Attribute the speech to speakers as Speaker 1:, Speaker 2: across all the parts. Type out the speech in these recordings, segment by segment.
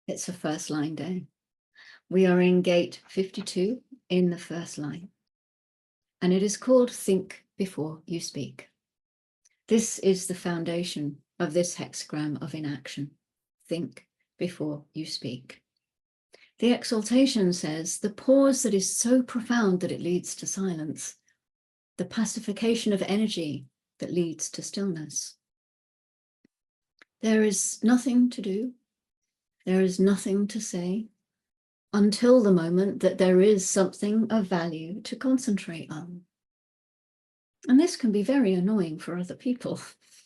Speaker 1: It's a first line day. We are in gate 52 in the first line. And it is called Think Before You Speak. This is the foundation of this hexagram of inaction. Think before you speak. The exaltation says the pause that is so profound that it leads to silence. The pacification of energy that leads to stillness. There is nothing to do. There is nothing to say until the moment that there is something of value to concentrate on. And this can be very annoying for other people.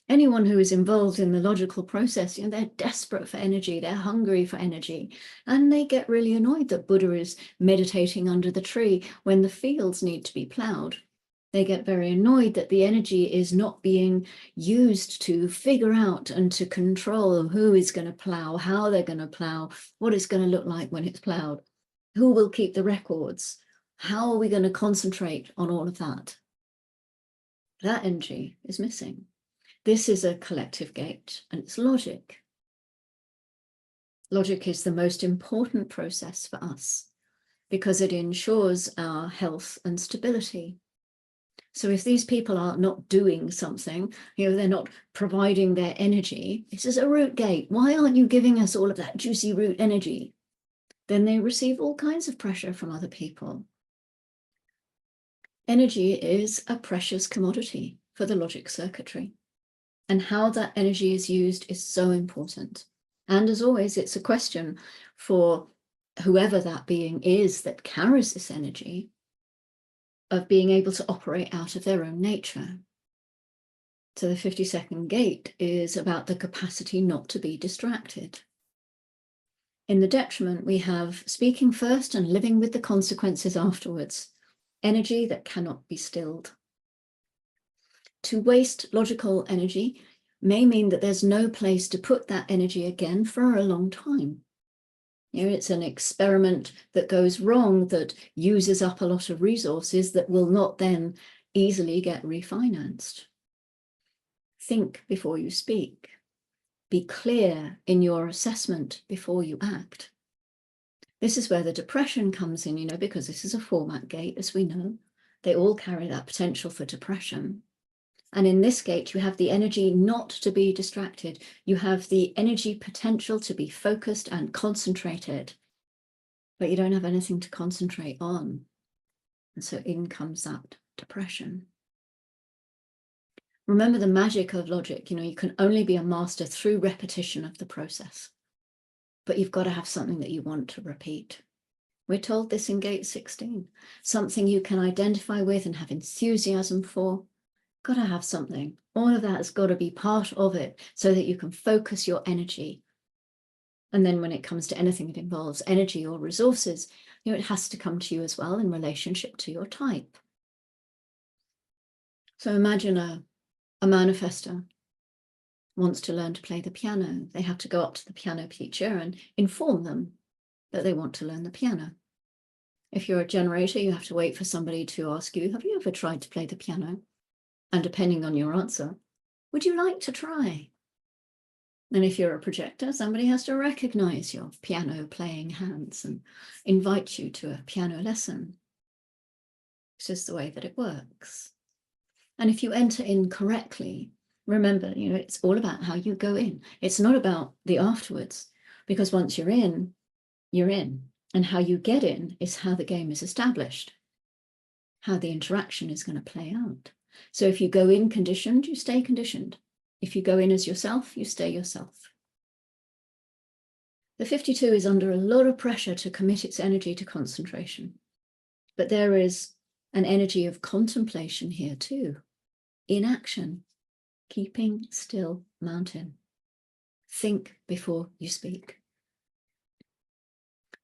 Speaker 1: Anyone who is involved in the logical process, they're desperate for energy, they're hungry for energy, and they get really annoyed that Buddha is meditating under the tree when the fields need to be ploughed. They get very annoyed that the energy is not being used to figure out and to control who is going to plough, how they're going to plough, what it's going to look like when it's ploughed, who will keep the records, how are we going to concentrate on all of that. That energy is missing. This is a collective gate, and it's logic. Logic is the most important process for us because it ensures our health and stability. So if these people are not doing something, they're not providing their energy, this is a root gate. Why aren't you giving us all of that juicy root energy? Then they receive all kinds of pressure from other people. Energy is a precious commodity for the logic circuitry. And how that energy is used is so important. And as always, it's a question for whoever that being is that carries this energy of being able to operate out of their own nature. So the 52nd gate is about the capacity not to be distracted. In the detriment, we have speaking first and living with the consequences afterwards. Energy that cannot be stilled. To waste logical energy may mean that there's no place to put that energy again for a long time. It's an experiment that goes wrong, that uses up a lot of resources that will not then easily get refinanced. Think before you speak. Be clear in your assessment before you act. This is where the depression comes in, because this is a format gate, as we know. They all carry that potential for depression. And in this gate, you have the energy not to be distracted. You have the energy potential to be focused and concentrated, but you don't have anything to concentrate on. And so in comes that depression. Remember the magic of logic. You can only be a master through repetition of the process, but you've got to have something that you want to repeat. We're told this in gate 16, something you can identify with and have enthusiasm for. Got to have something. All of that has got to be part of it so that you can focus your energy. And then when it comes to anything that involves energy or resources, it has to come to you as well in relationship to your type. So imagine a manifestor wants to learn to play the piano. They have to go up to the piano teacher and inform them that they want to learn the piano. If you're a generator, you have to wait for somebody to ask you, have you ever tried to play the piano? And depending on your answer, would you like to try? And if you're a projector, somebody has to recognize your piano playing hands and invite you to a piano lesson. It's just the way that it works. And if you enter in correctly, remember, it's all about how you go in. It's not about the afterwards, because once you're in, you're in. And how you get in is how the game is established, how the interaction is going to play out. So if you go in conditioned, you stay conditioned. If you go in as yourself, you stay yourself. The 52 is under a lot of pressure to commit its energy to concentration. But there is an energy of contemplation here too. Inaction, keeping still mountain. Think before you speak.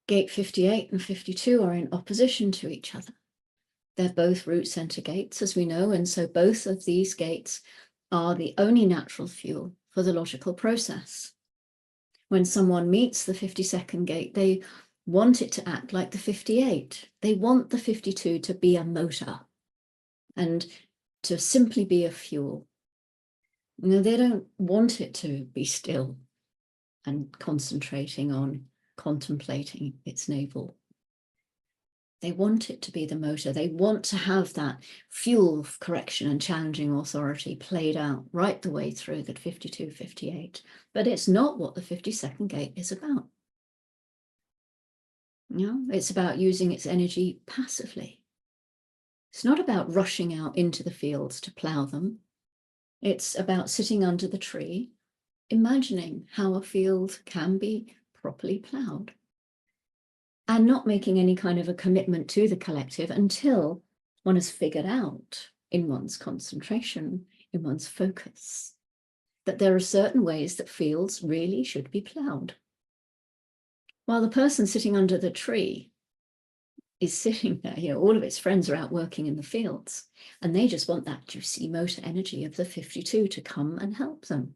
Speaker 1: Gate 58 and 52 are in opposition to each other. They're both root center gates, as we know, and so both of these gates are the only natural fuel for the logical process. When someone meets the 52nd gate, they want it to act like the 58. They want the 52 to be a motor and to simply be a fuel. They don't want it to be still and concentrating on contemplating its navel. They want it to be the motor. They want to have that fuel of correction and challenging authority played out right the way through that 52, 58. But it's not what the 52nd gate is about. It's about using its energy passively. It's not about rushing out into the fields to plough them. It's about sitting under the tree, imagining how a field can be properly ploughed, and not making any kind of a commitment to the collective until one has figured out in one's concentration, in one's focus, that there are certain ways that fields really should be ploughed. While the person sitting under the tree is sitting there, all of its friends are out working in the fields, and they just want that juicy motor energy of the 52 to come and help them.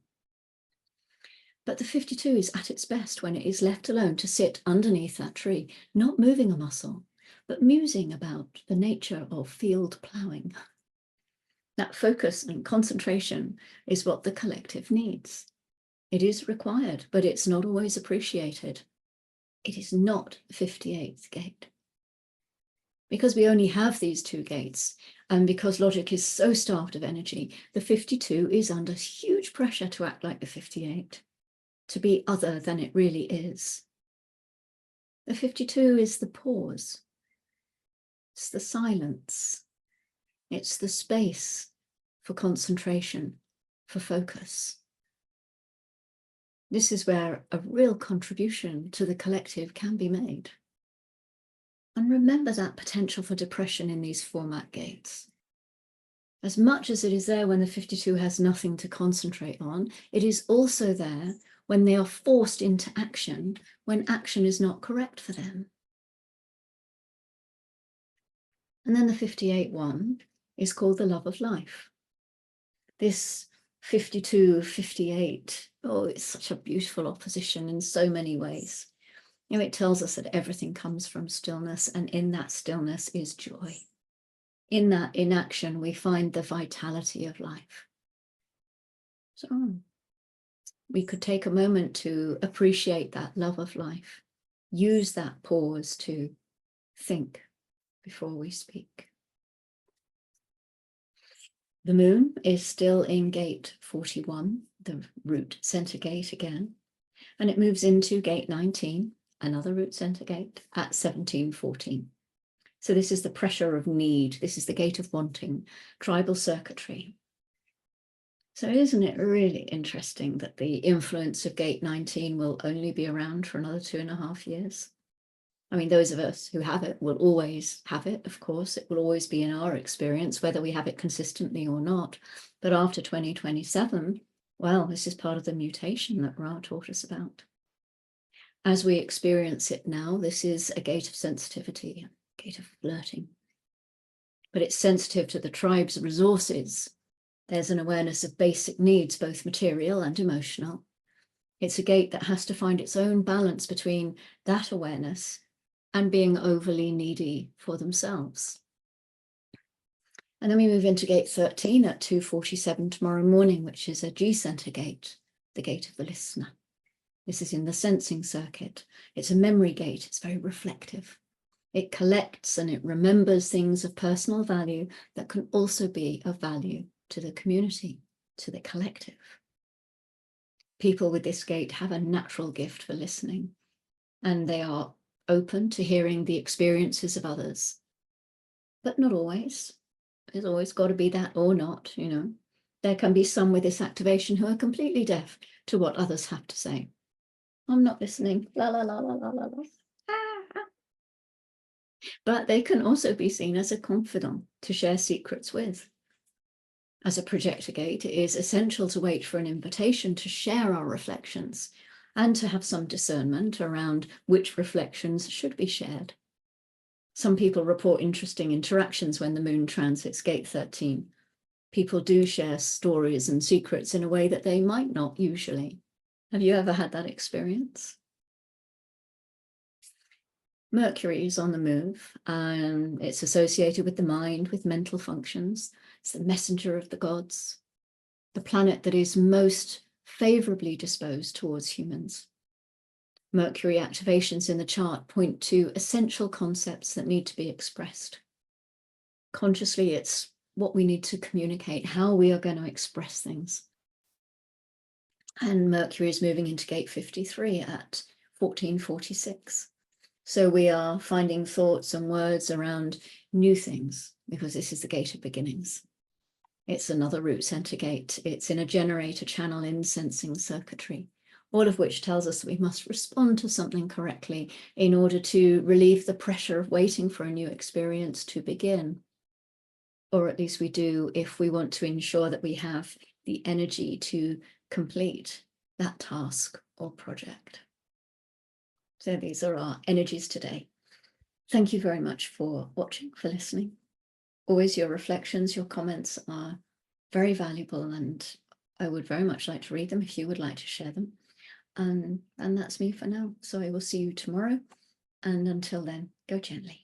Speaker 1: But the 52 is at its best when it is left alone to sit underneath that tree, not moving a muscle, but musing about the nature of field ploughing. That focus and concentration is what the collective needs. It is required, but it's not always appreciated. It is not the 58th gate. Because we only have these two gates, and because logic is so starved of energy, the 52 is under huge pressure to act like the 58, to be other than it really is. The 52 is the pause. It's the silence. It's the space for concentration, for focus. This is where a real contribution to the collective can be made. And remember that potential for depression in these format gates. As much as it is there when the 52 has nothing to concentrate on, it is also there when they are forced into action, when action is not correct for them. And then the 58 one is called the love of life. This 52, 58, it's such a beautiful opposition in so many ways. It tells us that everything comes from stillness, and in that stillness is joy. In that inaction, we find the vitality of life. So we could take a moment to appreciate that love of life. Use that pause to think before we speak. The moon is still in gate 41, the root center gate again, and it moves into gate 19, another root center gate, at 1714. So this is the pressure of need. This is the gate of wanting, tribal circuitry. So isn't it really interesting that the influence of gate 19 will only be around for another 2.5 years? I mean, those of us who have it will always have it, of course. It will always be in our experience, whether we have it consistently or not. But after 2027, well, this is part of the mutation that Ra taught us about. As we experience it now, this is a gate of sensitivity, a gate of flirting. But it's sensitive to the tribe's resources. There's an awareness of basic needs, both material and emotional. It's a gate that has to find its own balance between that awareness and being overly needy for themselves. And then we move into gate 13 at 2:47 tomorrow morning, which is a G-center gate, the gate of the listener. This is in the sensing circuit. It's a memory gate. It's very reflective. It collects and it remembers things of personal value that can also be of value to the community, to the collective. People with this gate have a natural gift for listening, and they are open to hearing the experiences of others, but not always. There's always got to be that or not, There can be some with this activation who are completely deaf to what others have to say. I'm not listening, la la la la la la la. But they can also be seen as a confidant to share secrets with. As a projector gate, it is essential to wait for an invitation to share our reflections and to have some discernment around which reflections should be shared. Some people report interesting interactions when the moon transits gate 13. People do share stories and secrets in a way that they might not usually. Have you ever had that experience? Mercury is on the move, and it's associated with the mind, with mental functions. It's the messenger of the gods, the planet that is most favorably disposed towards humans. Mercury activations in the chart point to essential concepts that need to be expressed. Consciously, it's what we need to communicate, how we are going to express things. And Mercury is moving into gate 53 at 1446. So we are finding thoughts and words around new things, because this is the gate of beginnings. It's another root center gate. It's in a generator channel in sensing circuitry, all of which tells us that we must respond to something correctly in order to relieve the pressure of waiting for a new experience to begin. Or at least we do if we want to ensure that we have the energy to complete that task or project. So these are our energies today. Thank you very much for watching, for listening. Always your reflections, your comments are very valuable, and I would very much like to read them if you would like to share them. And that's me for now. So I will see you tomorrow. And until then, go gently.